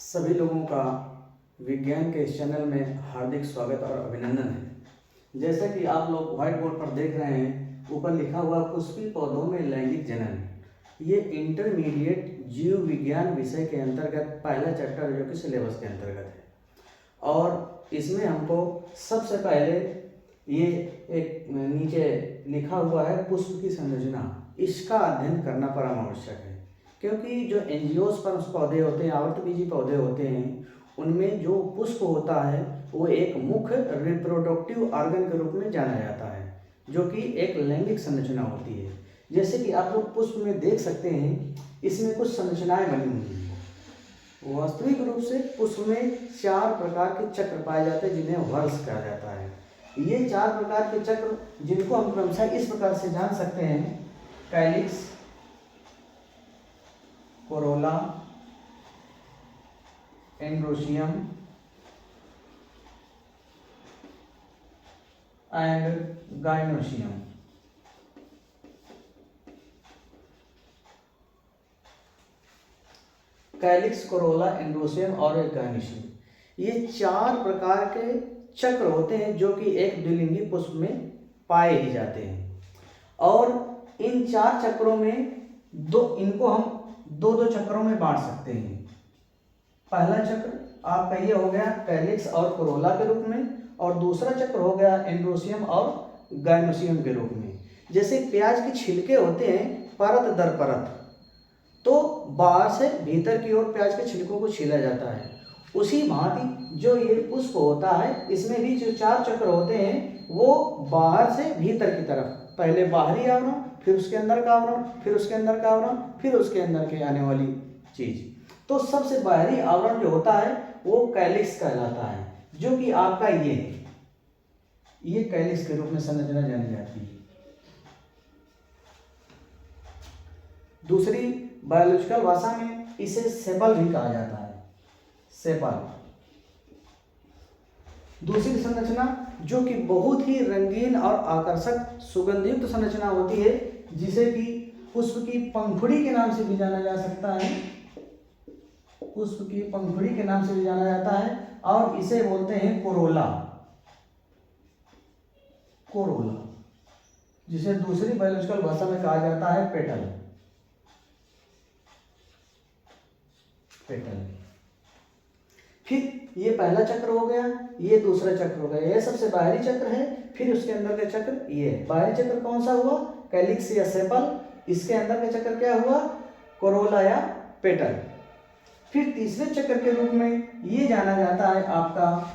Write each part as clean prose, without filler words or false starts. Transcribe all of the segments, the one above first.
सभी लोगों का विज्ञान के इस चैनल में हार्दिक स्वागत और अभिनंदन है। जैसा कि आप लोग व्हाइट बोर्ड पर देख रहे हैं, ऊपर लिखा हुआ पुष्पीय पौधों में लैंगिक जनन। ये इंटरमीडिएट जीव विज्ञान विषय के अंतर्गत पहला चैप्टर जो कि सिलेबस के अंतर्गत है। और इसमें हमको सबसे पहले ये एक नीचे लिखा हुआ है पुष्प की संरचना, इसका अध्ययन करना परम आवश्यक है। क्योंकि जो एंजियोस्पर्म पौधे होते हैं, आवृतबीजी पौधे होते हैं, उनमें जो पुष्प होता है वो एक मुख्य रिप्रोडक्टिव ऑर्गन के रूप में जाना जाता है, जो कि एक लैंगिक संरचना होती है। जैसे कि आप लोग पुष्प में देख सकते हैं, इसमें कुछ संरचनाएं बनी हुई हैं। वास्तविक रूप से पुष्प में 4 प्रकार के चक्र पाए जाते हैं, जिन्हें व्हर्ल्स कहा जाता है। ये 4 प्रकार के चक्र, जिनको हम क्रमशः इस प्रकार से जान सकते हैं: calyx, Corolla, androecium and gynoecium. Calyx, Corolla, androecium और गाइनोशियम, ये 4 प्रकार के चक्र होते हैं जो कि एक द्विलिंगी पुष्प में पाए ही जाते हैं। और इन 4 चक्रों में इनको हम दो चक्रों में बांट सकते हैं। पहला चक्र आपका ये हो गया कैलिक्स और कोरोला के रूप में, और दूसरा चक्र हो गया एंड्रोशियम और गाइनोशियम के रूप में। जैसे प्याज के छिलके होते हैं परत दर परत, तो बाहर से भीतर की ओर प्याज के छिलकों को छीला जाता है। उसी भांति जो ये पुष्प होता है, इसमें भी जो 4 चक्र होते हैं वो बाहर से भीतर की तरफ, पहले बाहरी आवरण, फिर उसके अंदर का आवरण, फिर उसके अंदर का आवरण, फिर उसके अंदर के आने वाली चीज। तो सबसे बाहरी आवरण जो होता है वो कैलिक्स कहलाता है, जो कि आपका ये है। ये कैलिक्स के रूप में संरचना जानी जाती है। दूसरी बायोलॉजिकल भाषा में इसे सेपल भी कहा जाता है, सेपल। दूसरी संरचना जो कि बहुत ही रंगीन और आकर्षक सुगंधयुक्त संरचना होती है, जिसे कि पुष्प की पंखुड़ी के नाम से भी जाना जा सकता है, पुष्प की पंखुड़ी के नाम से भी जाना जाता है, और इसे बोलते हैं कोरोला, कोरोला, जिसे दूसरी बायोलॉजिकल भाषा में कहा जाता है पेटल, पेटल। फिर ये पहला चक्र हो गया, ये दूसरा चक्र हो गया, ये सबसे बाहरी चक्र है। फिर उसके अंदर का चक्र ये है। बाहरी चक्र कौन सा हुआ? कैलिक्स या सेपल। इसके अंदर का चक्र क्या हुआ? कोरोला या पेटल। फिर तीसरे चक्र के रूप में ये जाना जाता है आपका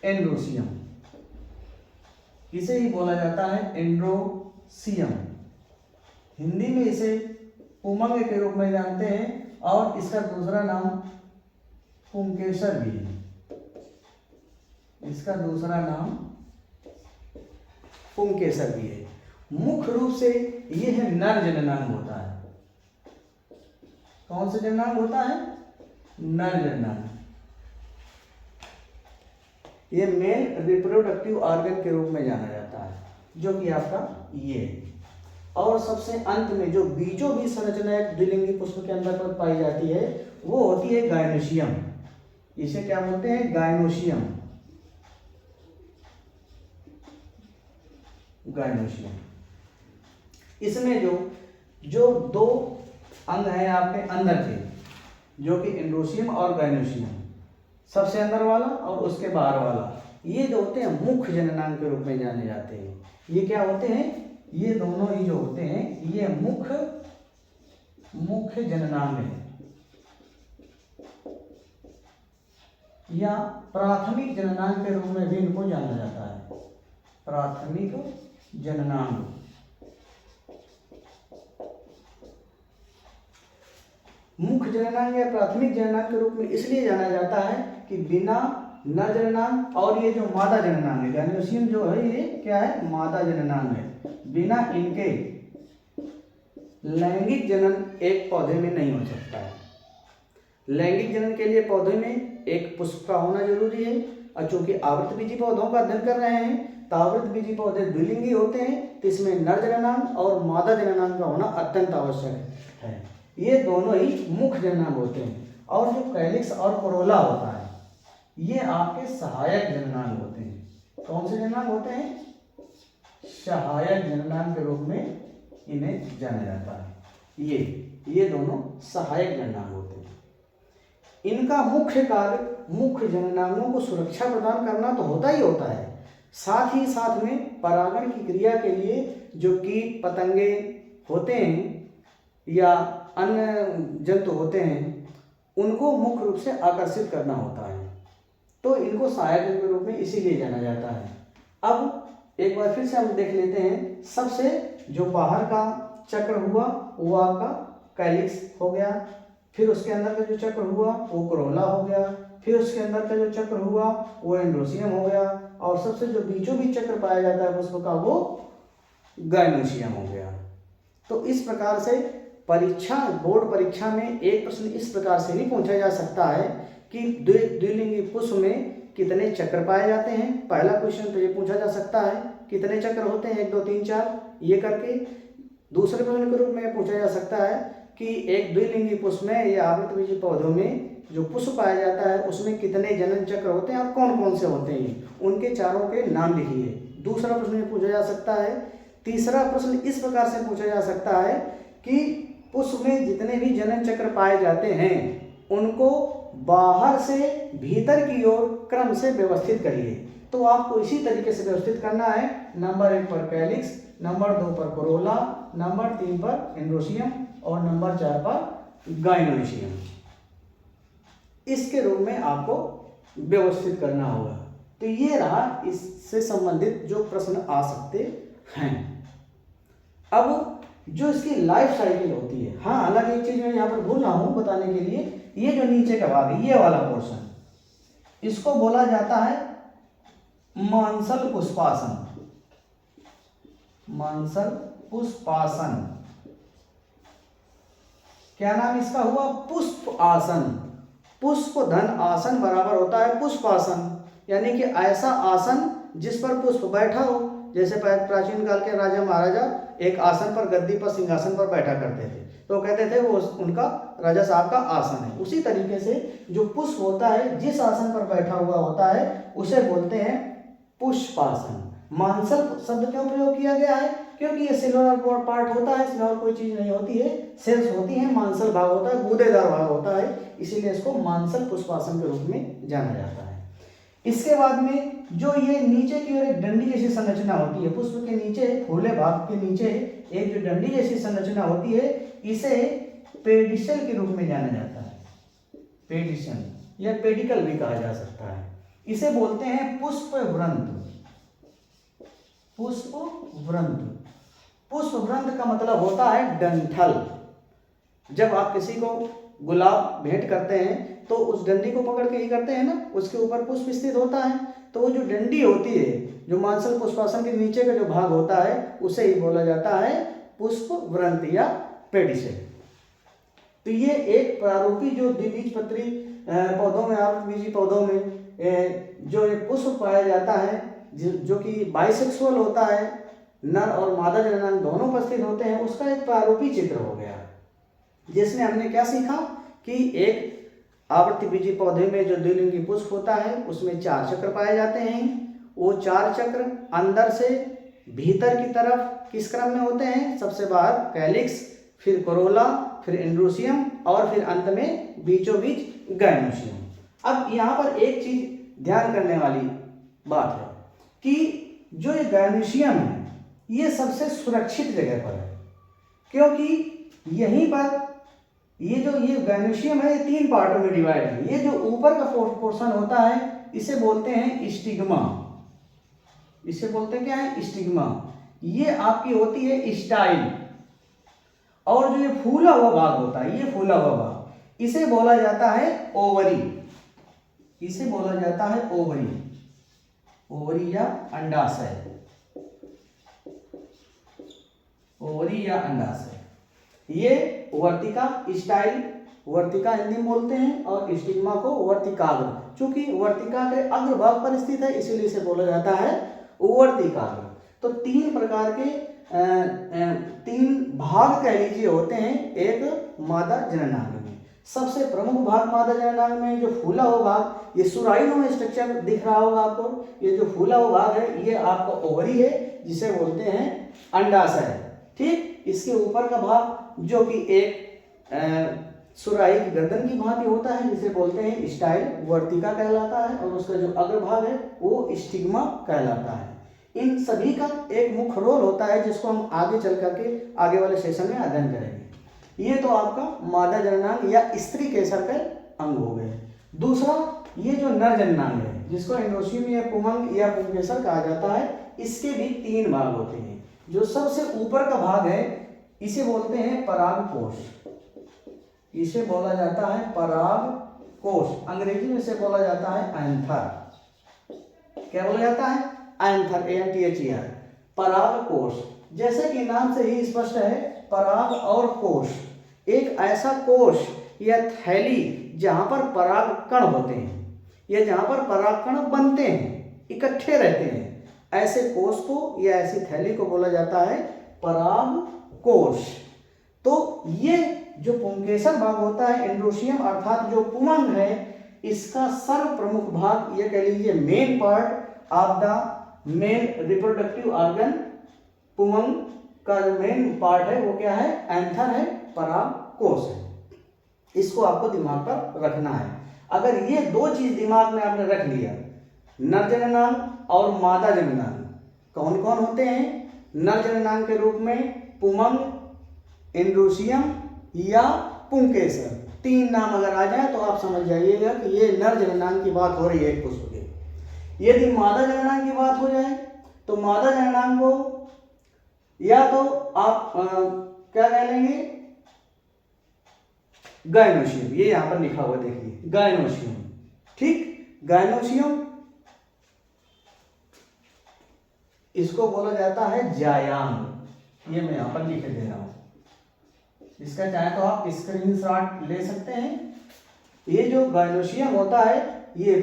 एंड्रोशियम, इसे ही बोला जाता है एंड्रोशियम। हिंदी में इसे पुमंग के रूप में जानते हैं, और इसका दूसरा नाम पुंकेसर भी है। इसका दूसरा नाम पुंकेसर भी है। मुख्य रूप से यह है नर जननांग होता है। कौन सा जननांग होता है? नर जननांग। ये मेल रिप्रोडक्टिव ऑर्गन के रूप में जाना जाता है, जो कि आपका ये है। और सबसे अंत में जो बीजों बीज संरचना एक द्विलिंगी पुष्प के अंदर पर पाई जाती है, वो होती है गाइनोशियम। इसे क्या बोलते हैं? Gynoecium, gynoecium. इसमें जो 2 अंग हैं आपके अंदर के, जो कि एंड्रोशियम और गाइनोशियम, सबसे अंदर वाला और उसके बाहर वाला, ये जो होते हैं मुख्य जननांग के रूप में जाने जाते हैं। ये क्या होते हैं? ये दोनों ही जो होते हैं ये मुख्य जननांग है, या प्राथमिक जननांग के रूप में भी इनको जाना जाता है, प्राथमिक जननांग। मुख्य जननांग या प्राथमिक जननांग के रूप में इसलिए जाना जाता है कि बिना नर जननांग, और ये जो मादा जननांग है, गाइनोशियम जो है ये क्या है? मादा जननांग है। बिना इनके लैंगिक जनन एक पौधे में नहीं हो सकता है। लैंगिक जनन के लिए पौधे में एक पुष्प का होना जरूरी है, और चूंकि आवृतबीजी पौधों का अध्ययन कर रहे हैं, तो आवृतबीजी पौधे द्विलिंगी होते हैं, तो इसमें नर जननांग और मादा जननांग का होना अत्यंत आवश्यक है। ये दोनों ही मुख्य जननांग होते हैं। और जो कैलिक्स और कोरोला होता है ये आपके सहायक जननांग होते हैं। कौन से जननांग होते हैं? सहायक जननांग के रूप में इन्हें जाना जाता है। ये दोनों सहायक जननांग होते हैं। इनका मुख्य कार्य मुख्य जननांगों को सुरक्षा प्रदान करना तो होता ही होता है, साथ ही साथ में परागण की क्रिया के लिए जो कीट पतंगे होते हैं या अन्य जंतु होते हैं उनको मुख्य रूप से आकर्षित करना होता है, तो इनको सहायक के रूप में इसीलिए जाना जाता है। अब एक बार फिर से हम देख लेते हैं। सबसे जो बाहर का चक्र हुआ वो आपका कैलिक्स हो गया, फिर उसके अंदर का जो चक्र हुआ वो कोरोला हो गया, फिर उसके अंदर का जो चक्र हुआ वो एंड्रोसियम हो गया, और सबसे जो बीचों बीच चक्र पाया जाता है पुष्प का वो गायनोसियम हो गया। तो इस प्रकार से बोर्ड परीक्षा में एक प्रश्न इस प्रकार से भी पूछा जा सकता है कि द्विलिंगी पुष्प में कितने चक्र पाए जाते हैं। पहला क्वेश्चन तो ये पूछा जा सकता है कितने चक्र होते हैं, 1 2 3 4 ये करके। दूसरे प्रश्न के रूप में पूछा जा सकता है कि एक द्विलिंगी पुष्प में या आवृतबीजी पौधों में जो पुष्प पाया जाता है उसमें कितने जनन चक्र होते हैं और कौन कौन से होते हैं, उनके चारों के नाम लिखिए। दूसरा प्रश्न पूछा जा सकता है। तीसरा प्रश्न इस प्रकार से पूछा जा सकता है कि पुष्प में जितने भी जनन चक्र पाए जाते हैं उनको बाहर से भीतर की ओर क्रम से व्यवस्थित करिए। तो आपको इसी तरीके से व्यवस्थित करना है। नंबर 1 पर कैलिक्स, नंबर 2 पर कोरोला, नंबर 3 पर एंड्रोसियम और नंबर 4 पर गायनोसियम। इसके रूप में आपको व्यवस्थित करना होगा। तो ये रहा इससे संबंधित जो प्रश्न आ सकते हैं। अब जो इसकी लाइफ साइकिल होती है, हाँ अलग एक चीज मैं यहाँ पर भूल रहा हूँ बताने के लिए, ये जो नीचे का भाग है ये वाला पोर्शन, इसको बोला जाता है मांसल पुष्पासन। मांसल पुष्पासन, क्या नाम इसका हुआ? पुष्प आसन। पुष्प धन आसन बराबर होता है पुष्पासन, यानी कि ऐसा आसन जिस पर पुष्प बैठा हो। जैसे प्राचीन काल के राजा महाराजा एक आसन पर, गद्दी पर, सिंहासन पर बैठा करते थे तो कहते थे वो उनका राजा साहब का आसन है। उसी तरीके से जो पुष्प होता है जिस आसन पर बैठा हुआ होता है उसे बोलते हैं पुष्पासन। मांसल शब्द क्यों प्रयोग किया गया है? क्योंकि ये सिल्वर पार्ट होता है, इसमें और कोई चीज नहीं होती है, सेल्स होती है, मांसल भाग होता है, गूदेदार भाग होता है, इसीलिए इसको मांसल पुष्पासन के रूप में जाना जाता है। इसके बाद में जो ये नीचे की ओर एक डंडी जैसी संरचना होती है, पुष्प के नीचे, फूले भाग के नीचे एक जो डंडी जैसी संरचना होती है, इसे पेडिसल के रूप में जाना जाता है। पेडिसल या पेडिकल भी कहा जा सकता है। इसे बोलते हैं पुष्पवृंत। पुष्पवृंत, पुष्पवृंत का मतलब होता है डंठल। जब आप किसी को गुलाब भेंट करते हैं तो उस डंडी को पकड़ के ही करते हैं ना, उसके ऊपर पुष्प स्थित होता है, तो वो जो डंडी होती है, जो मांसल पुष्पासन के नीचे का जो भाग होता है, उसे ही बोला जाता है पुष्पवृंत या पेडिसल। तो ये एक प्रारूपी जो द्विबीजपत्री पौधों में, आवृतबीजी पौधों में जो एक पुष्प पाया जाता है जो कि बाइसेक्सुअल होता है, नर और मादा जननांग दोनों उपस्थित होते हैं, उसका एक प्रारूपी चित्र हो गया, जिसमें हमने क्या सीखा कि एक आवृतबीजी पौधे में जो द्विलिंगी पुष्प होता है उसमें 4 चक्र पाए जाते हैं। वो 4 चक्र अंदर से भीतर की तरफ किस क्रम में होते हैं? सबसे बाहर कैलिक्स, फिर कोरोला, फिर एंड्रोसियम और फिर अंत में बीचों बीच गायनोसियम। अब यहाँ पर एक चीज ध्यान करने वाली बात है कि जो ये गायनोसियम है ये सबसे सुरक्षित जगह पर है, क्योंकि यहीं पर ये गायनोसियम है, ये 3 पार्टों में डिवाइड है। ये जो ऊपर का पोर्शन होता है इसे बोलते हैं स्टिग्मा। इसे बोलते हैं क्या है? स्टिग्मा। ये आपकी होती है स्टाइल, और जो ये फूला हुआ भाग होता है, ये फूला हुआ भाग, इसे बोला जाता है ओवरी। इसे बोला जाता है ओवरी, ओवरी या अंडाशय, ओवरी या अंडाशय। ये वर्तिका, स्टाइल वर्तिका हिंदी में बोलते हैं, और स्टिग्मा को वर्तिकाग्र। चूंकि वर्तिका के अग्र भाग पर स्थित है इसीलिए इसे बोला जाता है वर्तिकाग्र। तो 3 प्रकार के 3 भाग कह लीजिए होते हैं एक मादा जननांग में। सबसे प्रमुख भाग मादा जननांग में जो फूला हुआ भाग, ये सुराहीनुमा स्ट्रक्चर दिख रहा होगा आपको। ये जो फूला हुआ भाग है ये आपका ओवरी है, जिसे बोलते हैं अंडाशय। ठीक, इसके ऊपर का भाग जो कि एक सुराही की गर्दन की भांति होता है, जिसे बोलते हैं स्टाइल वर्तिका कहलाता है, और उसका जो अग्रभाग है वो स्टिग्मा कहलाता है। इन सभी का एक मुख्य रोल होता है, जिसको हम आगे चल करके आगे वाले सेशन में अध्ययन करेंगे। ये तो आपका मादा जननांग या स्त्री केसर के अंग हो गए। दूसरा, ये जो नर जननांग है, जिसको एंडोसियम या पुंगंग या पुंकेसर कहा जाता है, इसके भी 3 भाग होते हैं। जो सबसे ऊपर का भाग है इसे बोलते हैं परागकोश। इसे बोला जाता है परागकोश, अंग्रेजी में इसे बोला जाता है एंथर। क्या बोला जाता है? एंथर, ANTHER, परागकोश। जैसे कि नाम से ही स्पष्ट है, पराग और कोश, एक ऐसा कोश या थैली जहां पर परागकण होते हैं या जहां पर परागकण बनते हैं, इकट्ठे रहते हैं, ऐसे कोश को या ऐसी थैली को बोला जाता है परागकोश। तो ये जो पुंकेसर भाग होता है, एंड्रोशियम अर्थात जो पुंगंग है, इसका सर्व प्रमुख भाग, ये कह लीजिए main part of the main reproductive organ, पुंगंग का जो मेन पार्ट है वो क्या है? एंथर है, परागकोश है। इसको आपको दिमाग पर रखना है। अगर ये 2 चीज दिमाग में आपने रख लिया, नर जननांग और मादा जननांग कौन कौन होते हैं? नर जननांग के रूप में पुंगंग, एंड्रोशियम या पुंकेसर, 3 नाम अगर आ जाए तो आप समझ जाइएगा कि ये नर जननांग की बात हो रही है एक पुष्प के। यदि मादा जननांग की बात हो जाए तो मादा जननांग को या तो आप क्या कह लेंगे? गायनोशियम। ये यहां पर लिखा हुआ देखिए, गायनोशियम। ठीक, गायनोशियम, इसको बोला जाता है जायांग। ये मैं यहां पर लिख दे रहा हूं, इसका चाहे तो आप स्क्रीनशॉट ले सकते हैं। ये जो गायनोशियम होता है, ये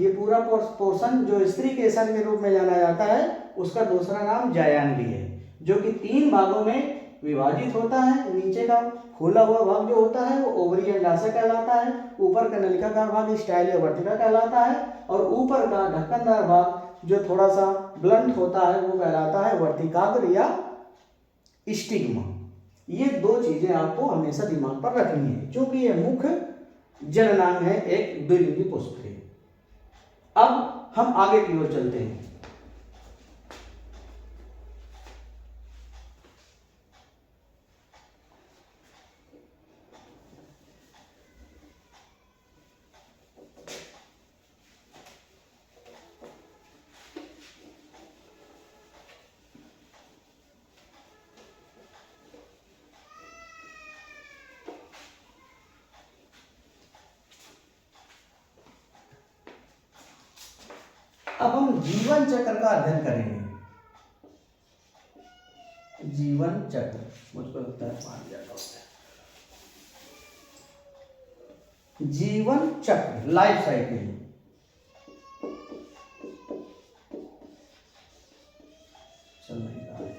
पूरा पोर्शन जो स्त्री केसर के रूप में जाना जाता है, उसका दूसरा नाम जायांगी है, जो कि 3 भागों में विभाजित होता है। नीचे का खुला हुआ भाग जो होता है वो ओवरी अंडाशय कहलाता है, ऊपर का नलिकाकार भाग स्टाइल या वर्तिका कहलाता है, और ऊपर का ढक्कनदार भाग जो थोड़ा सा ब्लंट होता है वो कहलाता है वर्तिकाग्र या स्टिग्मा। ये 2 चीजें आपको हमेशा दिमाग पर रखनी है, क्योंकि ये मुख्य जननांग है एक द्विलिंगी पुष्प के। अब हम आगे की ओर चलते हैं। अब हम जीवन चक्र का अध्ययन करेंगे। जीवन चक्र, मुझको लगता है पानी ज्यादा होता है। जीवन चक्र, लाइफ साइकिल। चल नहीं रहा है।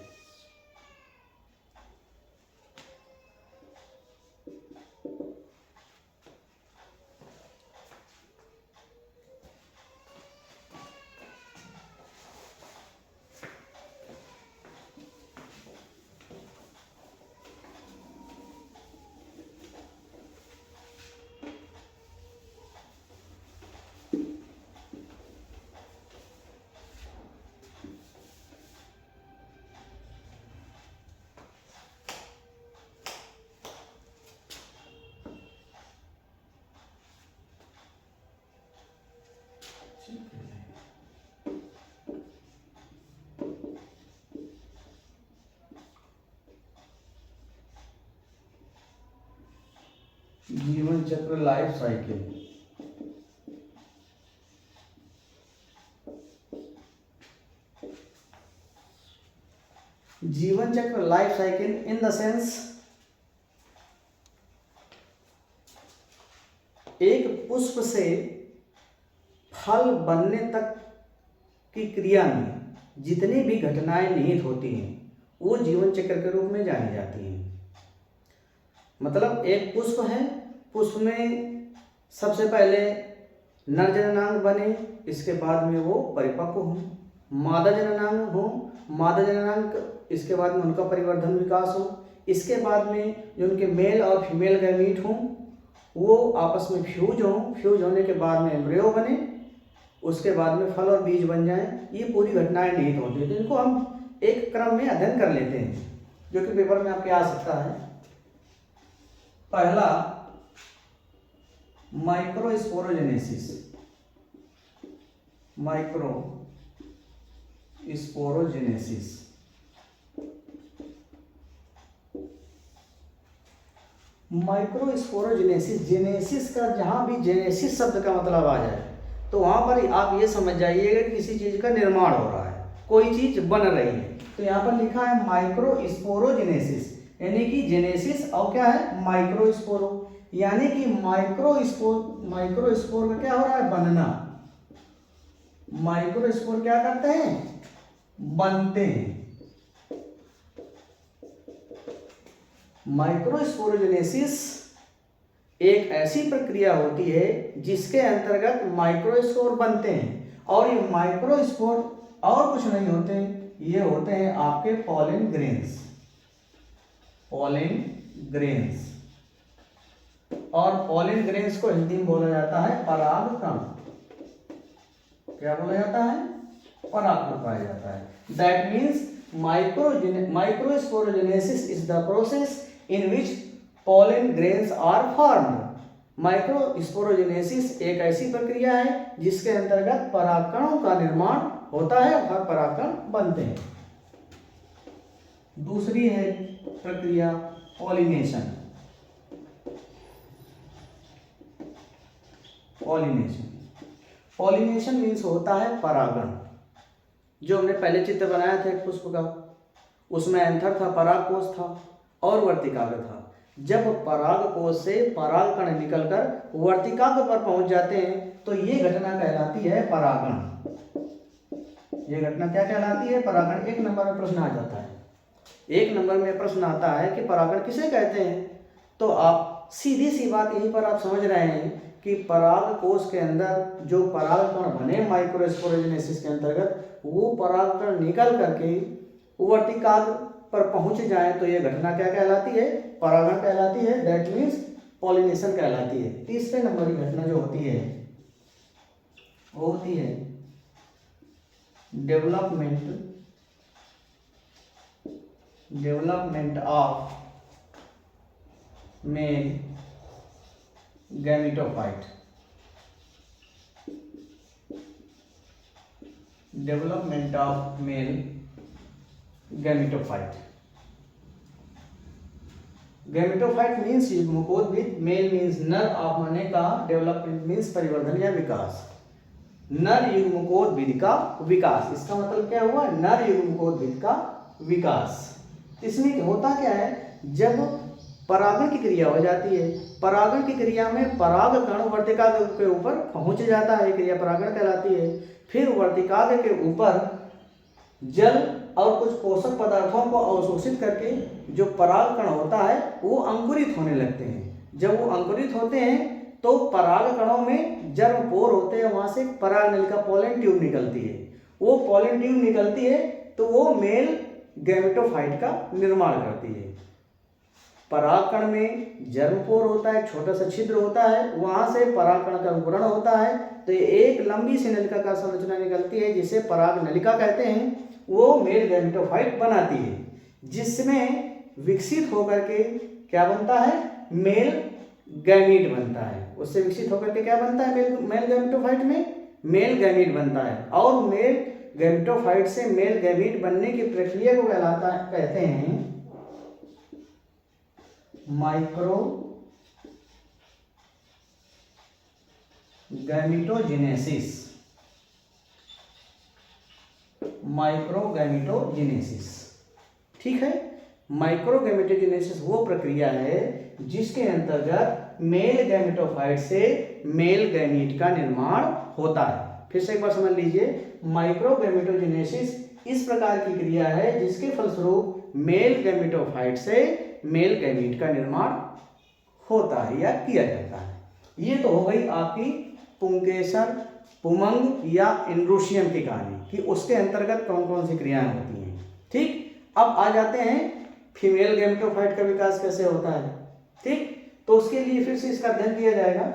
जीवन चक्र, लाइफ साइकिल। जीवन चक्र, life cycle in the sense एक पुष्प से फल बनने तक की क्रिया में जितनी भी घटनाएं निहित होती हैं वो जीवन चक्र के रूप में जानी जाती हैं। मतलब एक पुष्प है, पुष्प में सबसे पहले नर जननांग बने, इसके बाद में वो परिपक्व हों, मादा जननांग हो, मादा जननांग इसके बाद में उनका परिवर्धन विकास हो, इसके बाद में जो उनके मेल और फीमेल गैमीट हों वो आपस में फ्यूज हों, फ्यूज होने के बाद में एम्ब्रियो बने, उसके बाद में फल और बीज बन जाएं। ये पूरी घटनाएं निहित होती हैं। तो इनको हम एक क्रम में अध्ययन कर लेते हैं जो कि पेपर में आपके आ सकता है। पहला माइक्रोस्पोरोजेनेसिस, माइक्रोस्पोरोजेनेसिस। माइक्रोस्पोरोजेनेसिस, जेनेसिस का जहाँ भी जेनेसिस शब्द का मतलब आ जाए तो वहाँ पर आप ये समझ जाइएगा कि किसी चीज़ का निर्माण हो रहा है, कोई चीज़ बन रही है। तो यहाँ पर लिखा है माइक्रोस्पोरोजेनेसिस, यानी कि जेनेसिस और क्या है माइक्रोस्पोरो, यानी कि माइक्रोस्पोर का क्या हो रहा है बनना। माइक्रोस्पोर क्या करते हैं बनते हैं। माइक्रोस्पोरोजेनेसिस एक ऐसी प्रक्रिया होती है जिसके अंतर्गत माइक्रोस्पोर बनते हैं और ये माइक्रोस्पोर और कुछ नहीं होते, ये होते हैं आपके पॉलन ग्रेन्स, पॉलन ग्रेन्स। और पॉलन ग्रेन्स को हिंदी में बोला जाता है परागकण। क्या बोला जाता है परागकण पाया जाता है। That means microsporogenesis is the process in which pollen grains are formed। Microsporogenesis एक ऐसी प्रक्रिया है जिसके अंतर्गत परागकणों का निर्माण होता है और परागकण बनते हैं। दूसरी है प्रक्रिया पॉलिनेशन। पॉलिनेशन मीन्स होता है परागण। जो हमने पहले चित्र बनाया था एक पुष्प का, उसमें एंथर था, परागकोश था और वर्तिकाग्र था। जब परागकोश से परागकण निकलकर वर्तिकाग्र पर पहुंच जाते हैं तो ये घटना कहलाती है परागण। ये घटना क्या कहलाती है परागण। एक नंबर में प्रश्न आ जाता है, एक नंबर में प्रश्न आता है कि परागण किसे कहते हैं। तो आप सीधी सी बात यहीं पर आप समझ रहे हैं कि परागकोश के अंदर जो परागकण बने माइक्रोस्पोरोजेनेसिस के अंतर्गत, वो परागकण निकल करके वर्तिकाग्र पर पहुंच जाए तो ये घटना क्या कहलाती है परागण कहलाती है। दैट मीन्स पॉलिनेशन कहलाती है। तीसरे नंबर की घटना जो होती है वो होती है development of male gametophyte. Development of male gametophyte. Gametophyte means युग्मकोद्भिद, मेल मीन्स नर, ऑफ होने का, डेवलपमेंट मीन्स परिवर्धन या विकास। नर युग्मकोद्भिद का विकास, इसका मतलब क्या हुआ नर युग्मकोद्भिद का विकास। इसमें होता क्या है जब परागण की क्रिया हो जाती है, परागण की क्रिया में परागकण वर्तिकाग्र के ऊपर पहुंच जाता है, क्रिया परागण कहलाती है। फिर वर्तिकाग्र के ऊपर जल और कुछ पोषक पदार्थों को अवशोषित करके जो परागकण होता है वो अंकुरित होने लगते हैं। जब वो अंकुरित होते हैं तो परागकणों में जर्मपोर होते हैं, वहां से पराग नलिका पॉलन ट्यूब निकलती है। वो पॉलन ट्यूब निकलती है तो वो मेल गैमेटोफाइट का निर्माण करती है। परागकण में जर्मपोर होता है, छोटा सा छिद्र होता है, वहां से परागकण का अंकुरण होता है तो एक लंबी सी नलिका का संरचना निकलती है जिसे पराग नलिका कहते हैं। वो मेल गैमेटोफाइट बनाती है जिसमें विकसित होकर के क्या बनता है मेल गैमीट बनता है। उससे विकसित होकर के क्या बनता है मेल गैमेटोफाइट में मेल गैमीट बनता है। और मेल गैमेटोफाइट से मेल गैमीट बनने की प्रक्रिया को कहते हैं माइक्रो गैमेटोजेनेसिस। माइक्रोगैमेटोजेनेसिस, ठीक है। माइक्रोगैमेटोजेनेसिस वो प्रक्रिया है जिसके अंतर्गत मेल गैमेटोफाइट से मेल गैमीट का निर्माण होता है। फिर से एक बार समझ लीजिए, माइक्रोगैमेटोजेनेसिस इस प्रकार की क्रिया है जिसके फलस्वरूप मेल गैमेटोफाइट से मेल गैमीट का निर्माण होता है या किया जाता है। ये तो हो गई आपकी पुंकेसर, पुमंग या इंड्रूशियम की कहानी कि उसके अंतर्गत कौन कौन सी क्रियाएं होती हैं। ठीक, अब आ जाते हैं फीमेल गैमेटोफाइट का विकास कैसे होता है। ठीक, तो उसके लिए फिर से इसका अध्ययन किया जाएगा।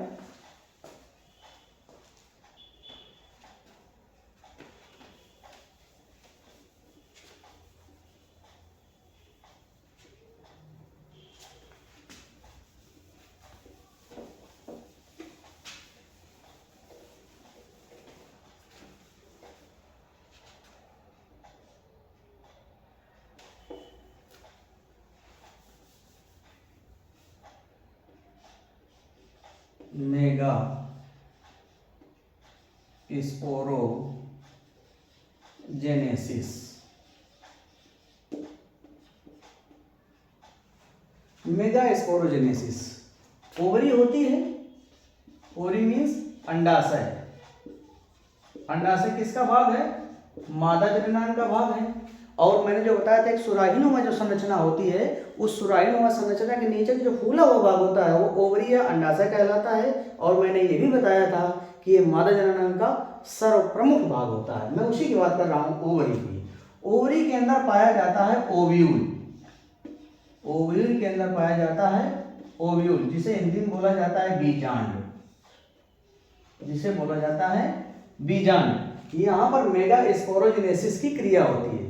Mega sporogenesis. Mega sporogenesis, ovary होती है, ओवरी मीन्स अंडाशय। अंडाशय किसका भाग है? मादा जननांग का भाग है। और मैंने जो बताया था एक सुराहीनुमा जो संरचना होती है, उस सुराहीनुमा संरचना के नीचे जो फूला हुआ भाग होता है वो ओवरी या अंडाशय कहलाता है। और मैंने ये भी बताया था कि ये मादा जननांग का सर्वप्रमुख भाग होता है। मैं उसी की बात कर रहा हूँ, ओवरी की। ओवरी के अंदर पाया जाता है ओव्यूल। ओव्यूल के अंदर पाया जाता है ओव्यूल, जिसे हिंदी में बोला जाता है बीजांड, जिसे बोला जाता है बीजांड। यहाँ पर मेगा स्पोरोजेनेसिस की क्रिया होती है।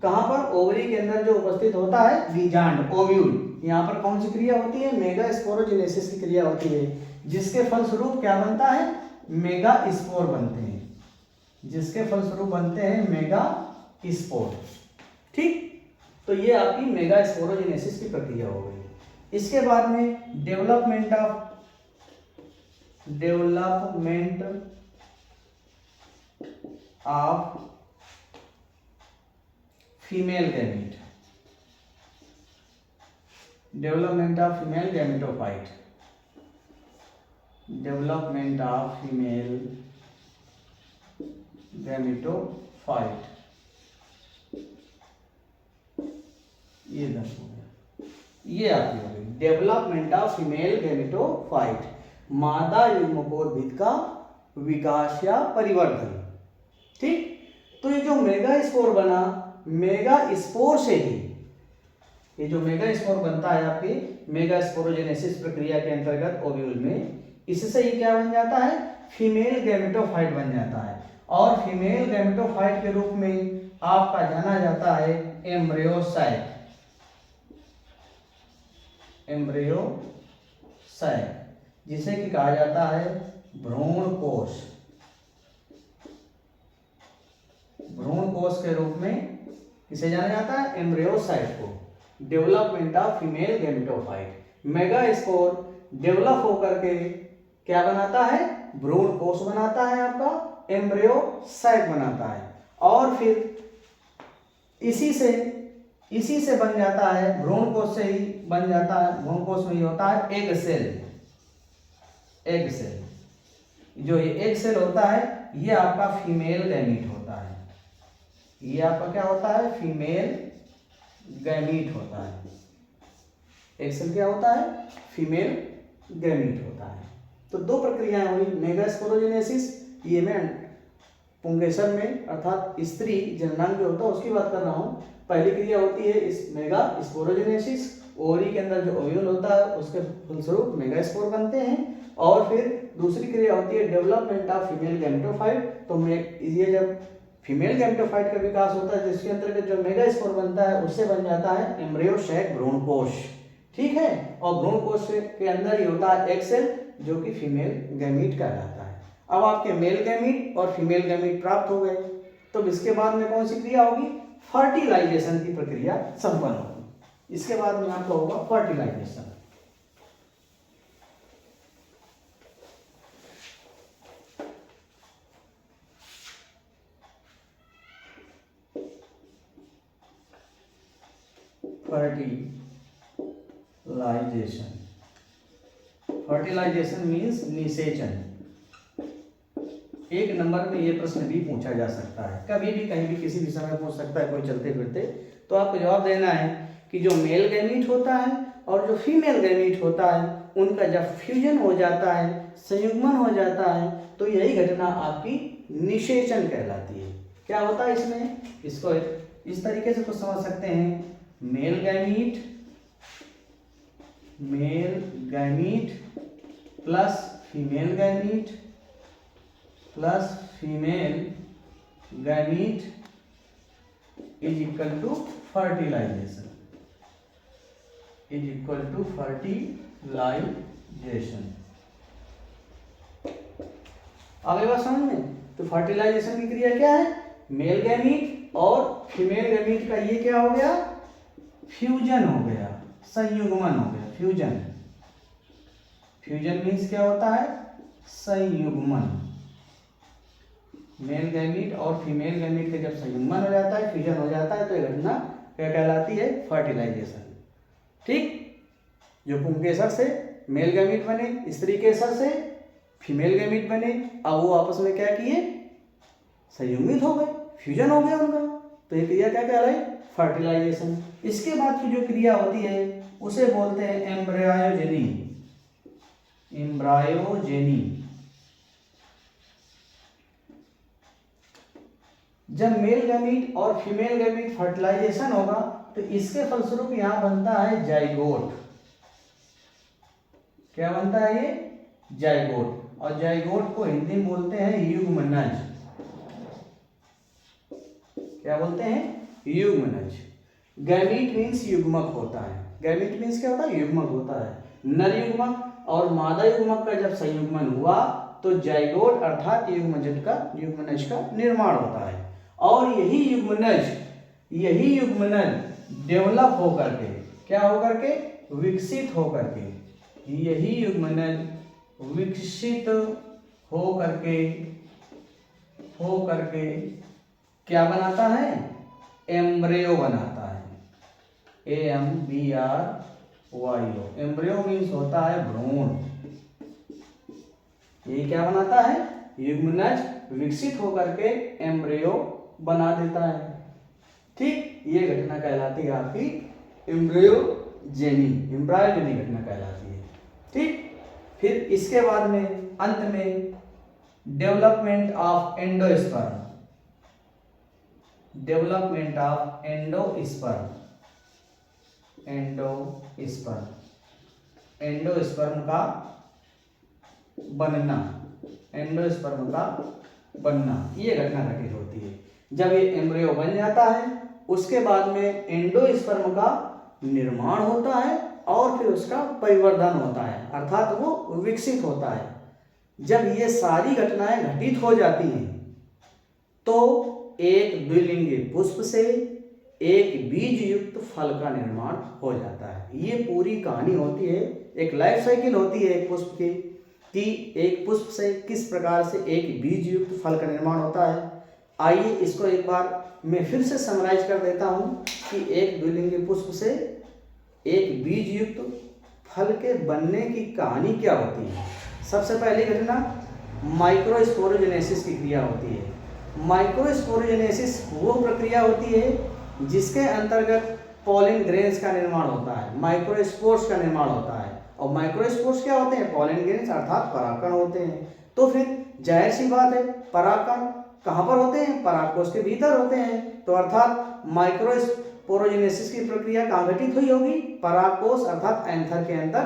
कहाँ पर? ओवरी के अंदर जो उपस्थित होता है बीजांड, ओव्यूल। यहाँ पर कौन सी क्रिया होती है? मेगा स्पोरोजेनेसिस की क्रिया होती है, जिसके फलस्वरूप क्या बनता है? मेगा स्पोर बनते हैं, जिसके फलस्वरूप बनते हैं मेगा स्पोर। ठीक, तो ये आपकी मेगा स्पोरोजेनेसिस की प्रक्रिया हो गई। इसके बाद में development of female gamete, development of female gametophyte, development of female gametophyte. ये 10 हो गया। ये आपकी हो गई डेवलपमेंट ऑफ फीमेल गैमेटोफाइट, मादा युग्मकोद्भिद का विकास या परिवर्धन। ठीक, तो ये जो मेगा स्पोर बना, मेगा स्पोर से ही, ये जो मेगा स्पोर बनता है आपकी मेगा स्पोरोजेनेसिस प्रक्रिया के अंतर्गत ओव्यूल में, इससे ही क्या बन जाता है? फीमेल गैमेटोफाइट बन जाता है। और फीमेल गैमेटोफाइट के रूप में आपका जाना जाता है एम्ब्रियोसाइट, एम्ब्रियोसाइट, जिसे कि कहा जाता है भ्रूण कोश। भ्रूण कोश के रूप में किसे जाना जाता है? एम्ब्रियोसाइट को। Development of female gametophyte, mega spore develop होकर के क्या बनाता है? भ्रूण कोश बनाता है, आपका एम्ब्रियोसाइट बनाता है। और फिर इसी से बन जाता है, भ्रूण कोश से ही बन जाता है, भ्रूण कोश में ही होता है एग सेल। एग सेल, जो ये एग सेल होता है, ये आपका फीमेल गैमीट होता है। ये आपका क्या होता है? फीमेल गैमीट होता है। एग सेल क्या होता है? फीमेल गैमीट होता है। तो दो प्रक्रियाएं हुई, मेगा स्पोरोजेनेसिस, ये मैं पुंकेसर में अर्थात स्त्री जननांग जो होता है उसकी बात कर रहा हूँ। पहली क्रिया होती है इस मेगा स्पोरोजेनेसिस, ओवरी के अंदर जो ओव्यूल होता है उसके फलस्वरूप मेगा स्पोर बनते हैं। और फिर दूसरी क्रिया होती है डेवलपमेंट ऑफ फीमेल गैमेटोफाइट। तो ये जब फीमेल गैमेटोफाइट का विकास होता है, जिसके अंतर्गत जो मेगा स्पोर बनता है, उससे बन जाता है एम्ब्रियोसाइट भ्रूण कोश। ठीक है, और भ्रूण कोश के अंदर ही होता है एग सेल, जो कि फीमेल गैमीट कहलाता है। अब आपके मेल गैमीट और फीमेल गैमीट प्राप्त हो गए, तो इसके बाद में कौन सी क्रिया होगी? फर्टिलाइजेशन की प्रक्रिया संपन्न होगी। इसके बाद में आपका होगा फर्टिलाइजेशन। फर्टिलाइजेशन मीन्स निषेचन। एक नंबर में ये प्रश्न भी पूछा जा सकता है, कभी भी कहीं भी किसी भी समय पूछ सकता है कोई चलते फिरते। तो आपको जवाब देना है कि जो मेल गैमीट होता है और जो फीमेल गैमीट होता है उनका जब फ्यूजन हो जाता है, संयुग्मन हो जाता है, तो यही घटना आपकी निषेचन कहलाती है। क्या होता है इसमें, इसको इस तरीके से कुछ समझ सकते हैं, male gamete plus female gamete is equal to fertilisation, आगे बात समझ में। तो फर्टिलाइजेशन की क्रिया क्या है, मेल गैमीट और फीमेल गैमीट का ये क्या हो गया, फ्यूजन हो गया, संयुग्मन हो गया। फ्यूजन मीन्स क्या होता है, संयुग्मन। मेल गैमीट और फीमेल गैमीट के जब संयुग्मन हो जाता है, फ्यूजन हो जाता है, तो ये घटना क्या कहलाती है, फर्टिलाइजेशन। ठीक, जो पुंकेसर से मेल गैमीट बने, स्त्री केसर से फीमेल गैमीट बने, अब वो आपस में क्या किए, संयुग्मित हो गए, फ्यूजन हो गया उनका, तो ये क्रिया क्या कहलाई, फर्टिलाइजेशन। इसके बाद की जो क्रिया होती है उसे बोलते हैं एम्ब्रायोजेनी। जब मेल गैमीट और फीमेल गैमीट फर्टिलाइजेशन होगा तो इसके फलस्वरूप यहां बनता है जाइगोट। क्या बनता है ये, जाइगोट। और जाइगोट को हिंदी में बोलते हैं युग्मनज। क्या बोलते हैं, युग्मनज। गैमीट मीन्स युग्मक होता है, गैमीट मीन्स क्या होता है, युग्मक होता है। नर युग्मक और मादा युग्मक का जब संयुग्मन हुआ तो जाइगोट अर्थात युग्मनज का निर्माण होता है। और यही युग्मनज डेवलप होकर के, क्या होकर के, विकसित होकर के, यही युग्मनज विकसित होकर के क्या बनाता है, एम्ब्रियो बनाता है। AMBRYO, एम्ब्रियो मीन्स होता है भ्रूण। ये क्या बनाता है, युग्मनज विकसित होकर के एम्ब्रियो बना देता है। ठीक, ये घटना कहलाती है आपकी एम्ब्रायोजेनी घटना कहलाती है। ठीक, फिर इसके बाद में अंत में डेवलपमेंट ऑफ एंडोस्पर्म एंडोस्पर्म का बनना, ये घटना घटित होती है। जब ये एम्ब्रियो बन जाता है उसके बाद में एंडोस्पर्म का निर्माण होता है और फिर उसका परिवर्धन होता है, अर्थात वो विकसित होता है। जब ये सारी घटनाएं घटित हो जाती हैं तो एक द्विलिंगी पुष्प से एक बीज युक्त फल का निर्माण हो जाता है। ये पूरी कहानी होती है, एक लाइफ साइकिल होती है एक पुष्प की, कि एक पुष्प से किस प्रकार से एक बीज युक्त फल का निर्माण होता है। आइए इसको एक बार मैं फिर से समराइज कर देता हूँ कि एक द्विलिंगी पुष्प से एक बीज युक्त फल के बनने की कहानी क्या होती है। सबसे पहली घटना माइक्रोस्पोरोजेनेसिस की क्रिया होती है। माइक्रोस्पोरोजेनेसिस वो प्रक्रिया होती है जिसके अंतर्गत पॉलिन ग्रेन्स का निर्माण होता है, माइक्रोस्पोर्स का निर्माण होता है। और माइक्रोस्पोर्स क्या होते हैं, पॉलिन ग्रेन्स अर्थात परागकण होते हैं। तो फिर जाहिर सी बात है, परागकण कहाँ पर होते हैं, परागकोश के भीतर होते हैं। तो अर्थात माइक्रोस्पोरोजेनेसिस की प्रक्रिया कहाँ घटित हुई होगी, परागकोश अर्थात एंथर के अंदर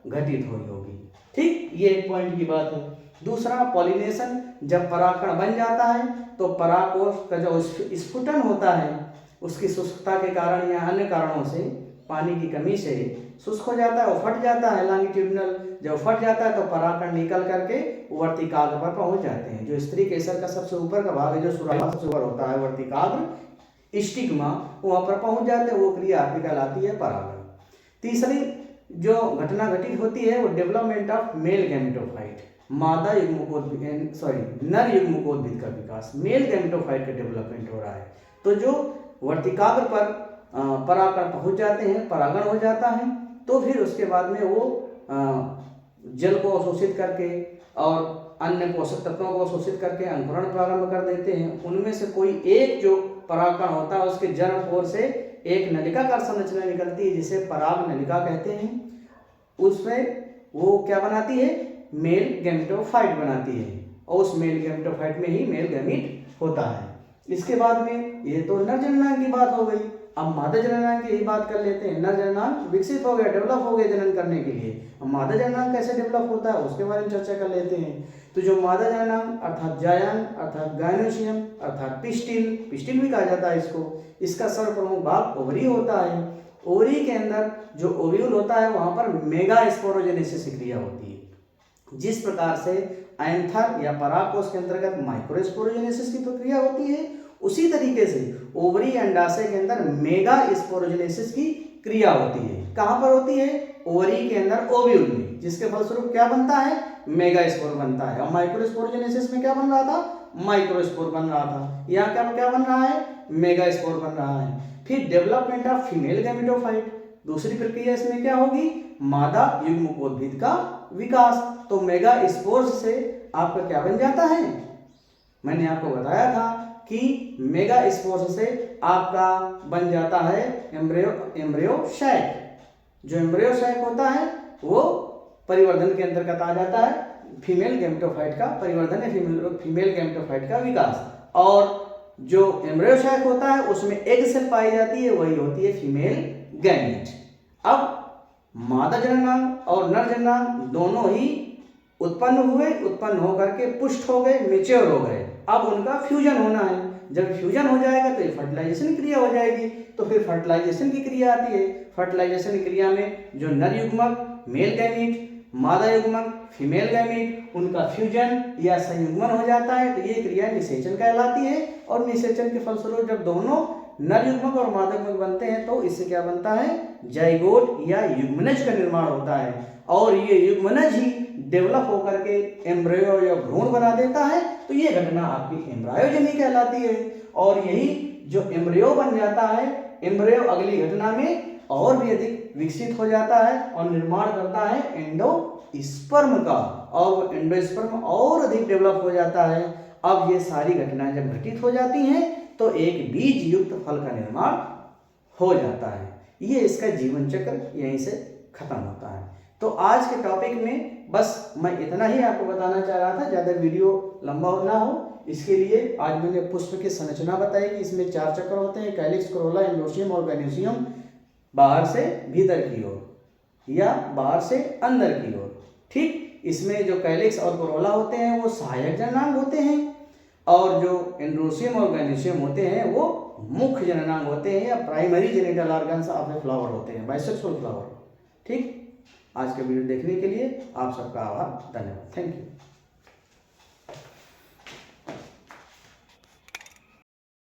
घटित हुई होगी। ठीक, ये एक पॉइंट की बात है। दूसरा पॉलिनेशन, जब परागकण बन जाता है तो परागकोश का जो स्फुटन होता है उसकी शुष्कता के कारण या अन्य कारणों से, पानी की कमी से शुष्क हो जाता है, वो फट जाता है लॉन्गिट्यूडिनल। जब फट जाता है तो परागकण निकल करके वर्तिकाग्र पर पहुंच जाते हैं। जो स्त्री केसर का सबसे ऊपर का भाग है, जो सुराही सबसे ऊपर होता है, वर्तिकाग्र स्टिग्मा, वहां पर पहुंच जाते हैं। वो क्रिया आपकी कहलाती है परागण। तीसरी जो घटना घटित होती है वो डेवलपमेंट ऑफ मेल गैमेटोफाइट, नर युग्मकोद्भिद का विकास, मेल गैमेटोफाइट का डेवलपमेंट हो रहा है। तो जो वर्तिकाग्र पर परागकण पहुंच जाते हैं, परागण हो जाता है, तो फिर उसके बाद में वो जल को अवशोषित करके और अन्य पोषक तत्वों को अवशोषित करके अंकुरण प्रारंभ कर देते हैं। उनमें से कोई एक जो परागकण होता है उसके जन्म पोर से एक नलिकाकार संरचना निकलती है जिसे पराग नलिका कहते हैं। उसमें वो क्या बनाती है, मेल गैमेटोफाइट बनाती है और उस मेल गैमेटोफाइट में ही मेल गैमीट होता है। इसके बाद में ये तो नर जननांग की बात हो गई। अब मादा जननांग की ही बात कर लेते हैं। नर जननांग विकसित हो गया, डेवलप हो गया जनन करने के लिए। अब मादा जननांग कैसे डेवलप होता है उसके बारे में चर्चा कर लेते हैं। तो जो मादा जननांग अर्थात जायंग अर्थात गायनोसियम अर्थात पिस्टिल भी कहा जाता है इसको, इसका सर्वप्रमुख भाग ओवरी होता है। ओवरी के अंदर जो ओव्यूल होता है वहां पर मेगा स्पोरोजेनेसिस की क्रिया होती है। जिस प्रकार से एंथर या परागकोश के अंतर्गत माइक्रोस्पोरोजेनेसिस की प्रक्रिया होती है, उसी तरीके से ओवरी अंडाशय के अंदर मेगा स्पोरोजेनेसिस की क्रिया होती है। कहां पर होती है, ओवरी के अंदर ओव्यूल में, जिसके फलस्वरूप क्या बनता है, मेगा स्पोर बनता है। और माइक्रोस्पोरोजेनेसिस में क्या बन रहा था, माइक्रोस्पोर बन रहा था। यहाँ क्या बन रहा है, मेगा स्पोर बन रहा है। फिर डेवलपमेंट ऑफ फीमेल गैमेटोफाइट, दूसरी प्रक्रिया इसमें क्या होगी, मादा युग्मकोद्भिद का विकास। तो मेगा स्पोर्स से आपका क्या बन जाता है, मैंने आपको बताया था कि मेगा स्पोर्स से आपका बन जाता है एम्ब्रियो शैक। जो एम्ब्रियो शैक होता है वो परिवर्धन के अंतर्गत आ जाता है, फीमेल गैमेटोफाइट का परिवर्धन है, फीमेल गैमेटोफाइट का विकास। और जो एम्ब्रियो शैक होता है उसमें एग सेल पाई जाती है, वही होती है फीमेल गैमीट। अब मादा जननांग और नर जननांग दोनों ही उत्पन्न होकर के पुष्ट हो गए, मेच्योर हो गए। अब उनका फ्यूजन होना है। जब फ्यूजन हो जाएगा तो ये फर्टिलाइजेशन क्रिया हो जाएगी। तो फिर फर्टिलाइजेशन की क्रिया आती है। फर्टिलाइजेशन की क्रिया में जो नर युग्मक मेल गैमीट, मादा युग्मक फीमेल गैमीट, उनका फ्यूजन या संयुग्मन हो जाता है। तो ये क्रिया निषेचन कहलाती है। और निषेचन के फलस्वरूप जब दोनों नर युग्मक और मादा युग्मक बनते हैं तो इससे क्या बनता है, जाइगोट या युग्मनज का निर्माण होता है। और ये युग्मनज ही डेवलप होकर के एम्ब्रियो या भ्रूण बना देता है। तो ये घटना आपकी एम्ब्रायोजेनी कहलाती है। और यही जो एम्ब्रियो बन जाता है, एम्ब्रियो अगली घटना में और भी अधिक विकसित हो जाता है और निर्माण करता है एंडोस्पर्म का। और वो एंडोस्पर्म और अधिक डेवलप हो जाता है। अब ये सारी घटनाएं जब घटित हो जाती हैं तो एक बीज युक्त फल का निर्माण हो जाता है। ये इसका जीवन चक्र यहीं से खत्म होता है। तो आज के टॉपिक में बस मैं इतना ही आपको बताना चाह रहा था, ज़्यादा वीडियो लंबा ना हो इसके लिए। आज मैंने पुष्प की संरचना बताई कि इसमें 4 चक्र होते हैं, कैलिक्स, कोरोला, एंडोसियम और गैनोसियम, बाहर से भीतर की ओर या बाहर से अंदर की ओर। ठीक, इसमें जो कैलिक्स और कोरोला होते हैं वो सहायक जननांग होते हैं और जो एंड्रोसियम और गैनोसियम होते हैं वो मुख्य जननांग होते हैं या primary genital organs of a flower होते हैं, बाइसेक्सुअल फ्लावर। ठीक, आज का वीडियो देखने के लिए आप सबका आभार, धन्यवाद, थैंक यू।